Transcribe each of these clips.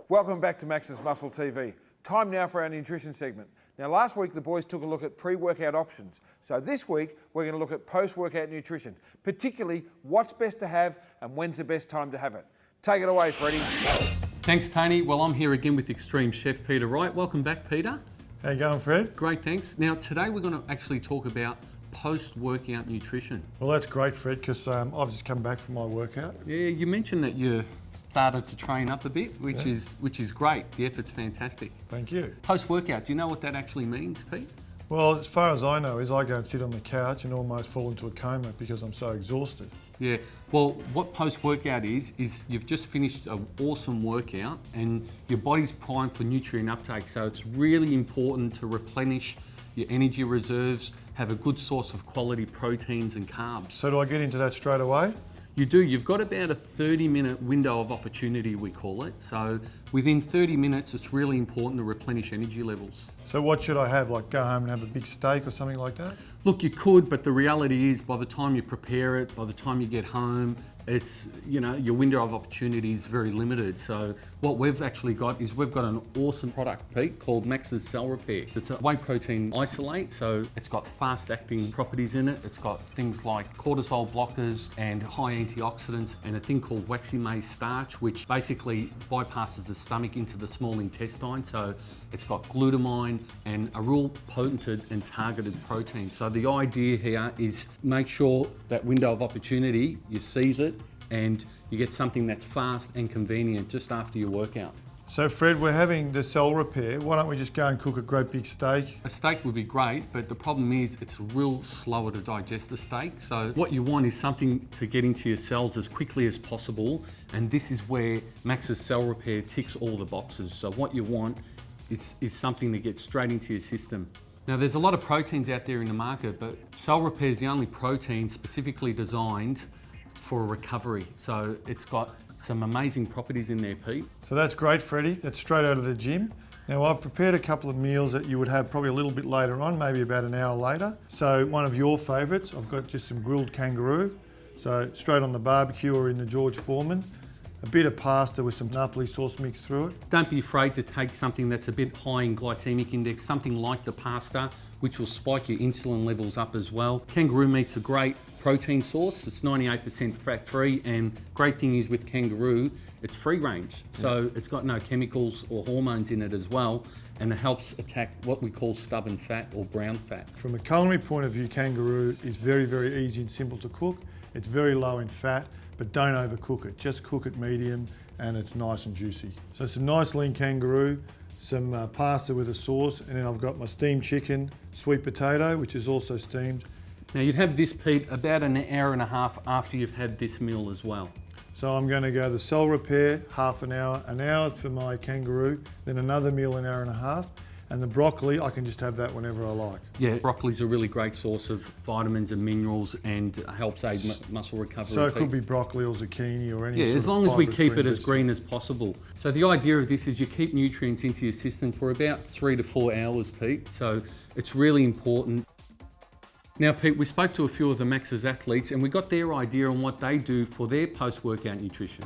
Welcome back to Max's Muscle TV. Time now for our nutrition segment. Now last week the boys took a look at pre-workout options. So this week we're going to look at post-workout nutrition, particularly what's best to have and when's the best time to have it. Take it away, Freddie. Thanks, Tony. Well, I'm here again with Xtreme chef Peter Wright. Welcome back, Peter. How you going, Fred? Great, thanks. Now today we're going to actually talk about post-workout nutrition. Well, that's great, Fred, because I've just come back from my workout. Yeah, you mentioned that you started to train up a bit, which is great. The effort's fantastic. Thank you. Post-workout, do you know what that actually means, Pete? Well, as far as I know, is I go and sit on the couch and almost fall into a coma because I'm so exhausted. Yeah, well, what post-workout is you've just finished an awesome workout and your body's primed for nutrient uptake, so it's really important to replenish your energy reserves, have a good source of quality proteins and carbs. So do I get into that straight away? You do. You've got about a 30-minute window of opportunity, we call it. So within 30 minutes, it's really important to replenish energy levels. So what should I have, like go home and have a big steak or something like that? Look, you could, but the reality is by the time you prepare it, by the time you get home, it's, you know, your window of opportunity is very limited. So what we've actually got is we've got an awesome product, Pete, called Max's Cell Repair. It's a whey protein isolate, so it's got fast acting properties in it. It's got things like cortisol blockers and high antioxidants and a thing called waxy maize starch, which basically bypasses the stomach into the small intestine. So it's got glutamine and a real potented and targeted protein. So the idea here is make sure that window of opportunity, you seize it and you get something that's fast and convenient just after your workout. So Fred, we're having the cell repair. Why don't we just go and cook a great big steak? A steak would be great, but the problem is it's real slower to digest the steak. So what you want is something to get into your cells as quickly as possible. And this is where Max's Cell Repair ticks all the boxes. So what you want is something that gets straight into your system. Now there's a lot of proteins out there in the market, but Cell Repair is the only protein specifically designed for recovery. So it's got some amazing properties in there, Pete. So that's great, Freddie. That's straight out of the gym. Now I've prepared a couple of meals that you would have probably a little bit later on, maybe about an hour later. So one of your favourites, I've got just some grilled kangaroo. So straight on the barbecue or in the George Foreman. A bit of pasta with some Napoli sauce mixed through it. Don't be afraid to take something that's a bit high in glycemic index, something like the pasta, which will spike your insulin levels up as well. Kangaroo meat's a great protein source. It's 98% fat-free, and great thing is with kangaroo, it's free range. So it's got no chemicals or hormones in it as well, and it helps attack what we call stubborn fat or brown fat. From a culinary point of view, kangaroo is very, very easy and simple to cook. It's very low in fat, but don't overcook it. Just cook it medium and it's nice and juicy. So some nice lean kangaroo, some pasta with a sauce, and then I've got my steamed chicken, sweet potato, which is also steamed. Now you'd have this, Pete, about an hour and a half after you've had this meal as well. So I'm going to go the Cell Repair, half an hour for my kangaroo, then another meal an hour and a half. And the broccoli, I can just have that whenever I like. Yeah, broccoli's a really great source of vitamins and minerals and helps aid muscle recovery. So it could be broccoli or zucchini or any sort of as long as we keep it as vegetable. green as possible. So the idea of this is you keep nutrients into your system for about 3 to 4 hours, Pete. So it's really important. Now, Pete, we spoke to a few of the Max's athletes and we got their idea on what they do for their post-workout nutrition.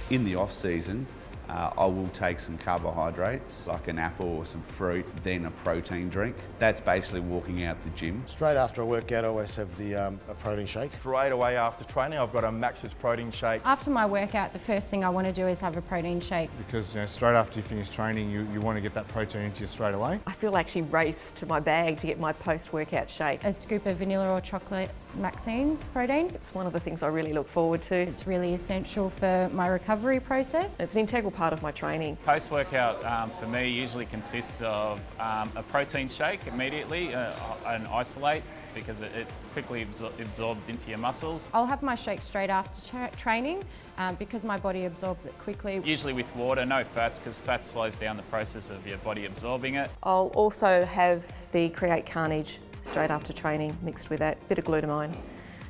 In the off season, I will take some carbohydrates, like an apple or some fruit, then a protein drink. That's basically walking out the gym. Straight after a workout, I always have a protein shake. Straight away after training, I've got a Max's protein shake. After my workout, the first thing I want to do is have a protein shake. Because straight after you finish training, you want to get that protein into you straight away. I feel actually race to my bag to get my post-workout shake. A scoop of vanilla or chocolate Maxine's protein. It's one of the things I really look forward to. It's really essential for my recovery process. It's an integral part of my training. Post-workout for me usually consists of a protein shake immediately, an isolate, because it quickly absorbed into your muscles. I'll have my shake straight after training because my body absorbs it quickly. Usually with water, no fats, because fat slows down the process of your body absorbing it. I'll also have the Create Carnage straight after training mixed with that bit of glutamine.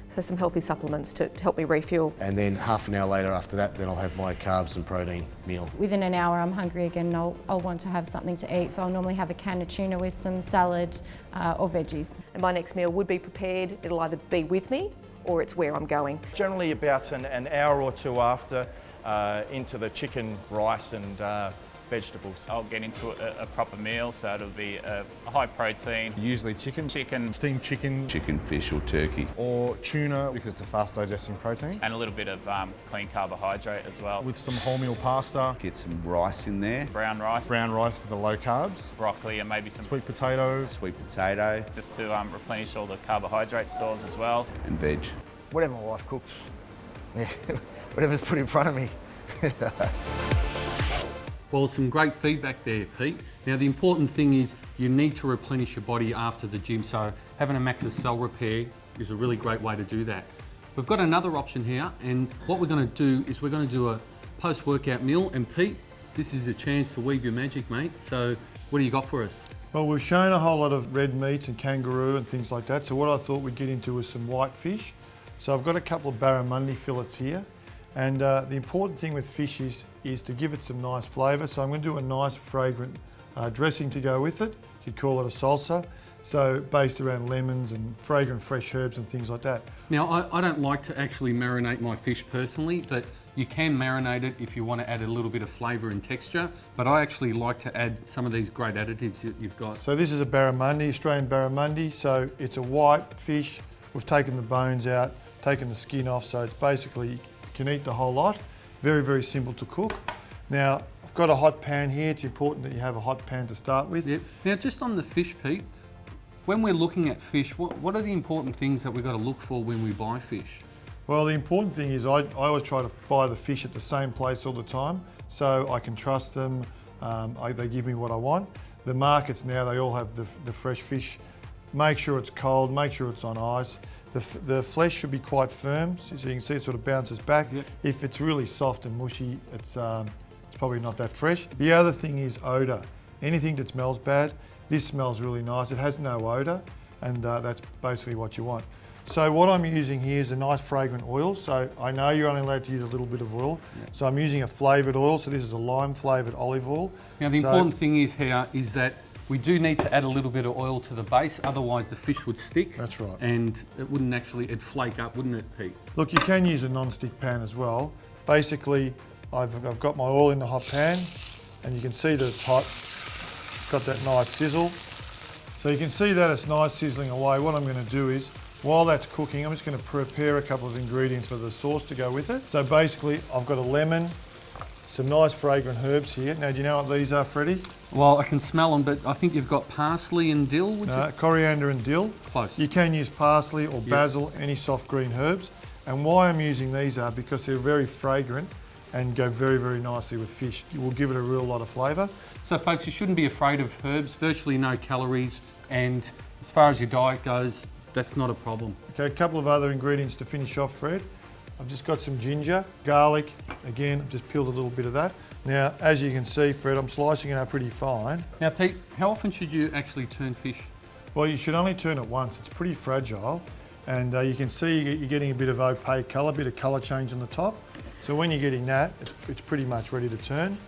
So some healthy supplements to help me refuel. And then half an hour later after that, then I'll have my carbs and protein meal. Within an hour I'm hungry again and I'll want to have something to eat, so I'll normally have a can of tuna with some salad or veggies. And my next meal would be prepared. It'll either be with me or it's where I'm going. Generally about an hour or two after, into the chicken, rice and vegetables. I'll get into a proper meal, so it'll be a high protein. Usually chicken, steamed chicken, Chicken, fish or turkey. or tuna because it's a fast digesting protein. And a little bit of clean carbohydrate as well. With some wholemeal pasta, Get some rice in there, Brown rice, brown rice for the low carbs, broccoli and maybe some sweet potatoes, sweet potato just to replenish all the carbohydrate stores as well. and veg. Whatever my wife cooks, yeah, whatever's put in front of me. Well, some great feedback there, Pete. Now, the important thing is you need to replenish your body after the gym, so having a Max's cell repair is a really great way to do that. We've got another option here, and what we're going to do is we're going to do a post-workout meal, and Pete, this is a chance to weave your magic, mate. So what do you got for us? Well, we've shown a whole lot of red meats and kangaroo and things like that, so what I thought we'd get into was some white fish. So I've got a couple of barramundi fillets here, and the important thing with fish is to give it some nice flavour. So I'm going to do a nice fragrant dressing to go with it. You could call it a salsa. So based around lemons and fragrant fresh herbs and things like that. Now, I don't like to actually marinate my fish personally, but you can marinate it if you want to add a little bit of flavour and texture, but I actually like to add some of these great additives that you've got. So this is a barramundi, Australian barramundi. So it's a white fish. We've taken the bones out, taken the skin off, so it's basically, you can eat the whole lot. Very, very simple to cook. Now, I've got a hot pan here. It's important that you have a hot pan to start with. Yep. Now, just on the fish, Pete, when we're looking at fish, what are the important things that we've got to look for when we buy fish? Well, the important thing is I always try to buy the fish at the same place all the time, so I can trust them. They give me what I want. The markets now, they all have the fresh fish. Make sure it's cold, make sure it's on ice. The flesh should be quite firm, so you can see it sort of bounces back. Yep. If it's really soft and mushy, it's probably not that fresh. The other thing is odour. Anything that smells bad, this smells really nice. It has no odour, and that's basically what you want. So what I'm using here is a nice fragrant oil. So I know you're only allowed to use a little bit of oil. Yep. So I'm using a flavoured oil. So this is a lime flavoured olive oil. Now the important thing is here is that we do need to add a little bit of oil to the base, otherwise the fish would stick. That's right. And it wouldn't actually, it'd flake up, wouldn't it, Pete? Look, you can use a non-stick pan as well. Basically, I've got my oil in the hot pan, and you can see that it's hot. It's got that nice sizzle. So you can see that it's nice sizzling away. What I'm going to do is, while that's cooking, I'm just going to prepare a couple of ingredients for the sauce to go with it. So basically, I've got a lemon, some nice fragrant herbs here. Now, do you know what these are, Freddie? Well, I can smell them, but I think you've got parsley and dill, would you? Coriander and dill. Close. You can use parsley or basil, any soft green herbs. And why I'm using these are because they're very fragrant and go very, very nicely with fish. You will give it a real lot of flavour. So folks, you shouldn't be afraid of herbs, virtually no calories, and as far as your diet goes, that's not a problem. Okay, a couple of other ingredients to finish off, Fred. I've just got some ginger, garlic. Again, I've just peeled a little bit of that. Now, as you can see, Fred, I'm slicing it up pretty fine. Now, Pete, how often should you actually turn fish? Well, you should only turn it once. It's pretty fragile. And you can see you're getting a bit of opaque colour, a bit of colour change on the top. So when you're getting that, it's pretty much ready to turn.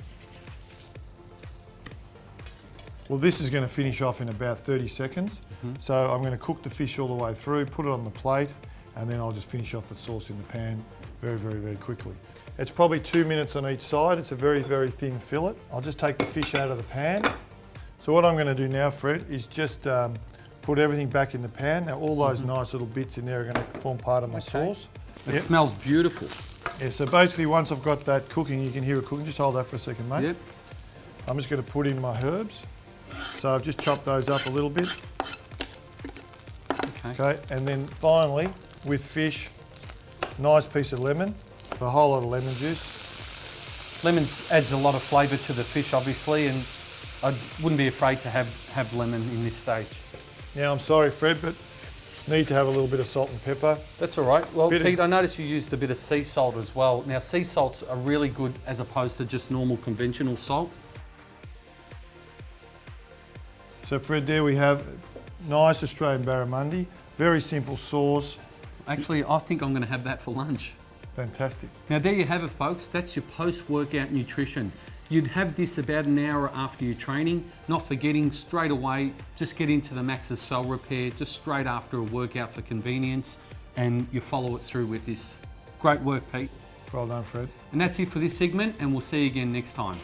Well, this is going to finish off in about 30 seconds. So I'm going to cook the fish all the way through, put it on the plate, and then I'll just finish off the sauce in the pan very, very, very quickly. It's probably 2 minutes on each side. It's a very, very thin fillet. I'll just take the fish out of the pan. So what I'm going to do now, Fred, is just put everything back in the pan. Now all those nice little bits in there are going to form part of my sauce. It smells beautiful. Yeah, so basically once I've got that cooking, you can hear it cooking. Just hold that for a second, mate. Yep. I'm just going to put in my herbs. So I've just chopped those up a little bit. Okay, and then finally, with fish, nice piece of lemon, a whole lot of lemon juice. Lemon adds a lot of flavour to the fish, obviously, and I wouldn't be afraid to have lemon in this stage. Now, I'm sorry, Fred, but need to have a little bit of salt and pepper. That's all right. Well, Pete, I noticed you used a bit of sea salt as well. Now, sea salts are really good as opposed to just normal conventional salt. So, Fred, there we have nice Australian barramundi. Very simple sauce. Actually, I think I'm going to have that for lunch. Fantastic. Now there you have it, folks. That's your post-workout nutrition. You'd have this about an hour after your training, not forgetting straight away, just get into the Max's cell repair, just straight after a workout for convenience, and you follow it through with this. Great work, Pete. Well done, Fred. And that's it for this segment, and we'll see you again next time.